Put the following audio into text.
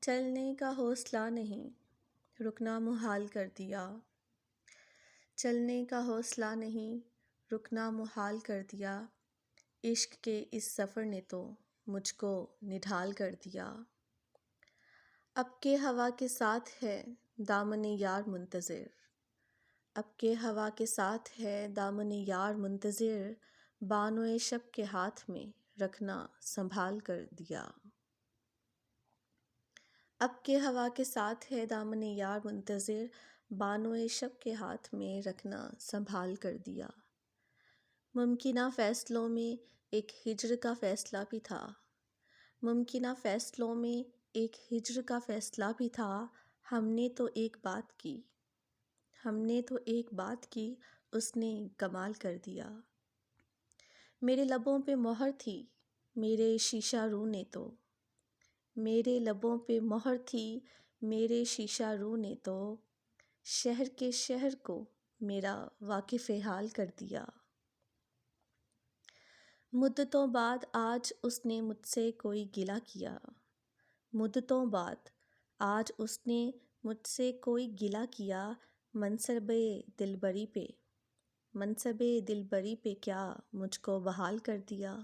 چلنے کا حوصلہ نہیں، رکنا محال کر دیا۔ چلنے کا حوصلہ نہیں، رکنا محال کر دیا۔ عشق کے اس سفر نے تو مجھ کو نڈھال کر دیا۔ اب کے ہوا کے ساتھ ہے دامن یار منتظر، اب کے ہوا کے ساتھ ہے دامن یار منتظر، بانوئے شب کے ہاتھ میں رکھنا سنبھال کر دیا۔ اب کے ہوا کے ساتھ ہے دامن یار منتظر، بانوئے شب کے ہاتھ میں رکھنا سنبھال کر دیا۔ ممکنہ فیصلوں میں ایک ہجر کا فیصلہ بھی تھا، ممکنہ فیصلوں میں ایک ہجر کا فیصلہ بھی تھا۔ ہم نے تو ایک بات کی، ہم نے تو ایک بات کی، اس نے کمال کر دیا۔ میرے لبوں پہ مہر تھی میرے شیشہ رو نے تو، میرے لبوں پہ مہر تھی میرے شیشہ رو نے تو، شہر کے شہر کو میرا واقف حال کر دیا۔ مدتوں بعد آج اس نے مجھ سے کوئی گلہ کیا، مدتوں بعد آج اس نے مجھ سے کوئی گلہ کیا، منصب دلبری پہ، منصب دلبری پہ کیا مجھ کو بحال کر دیا۔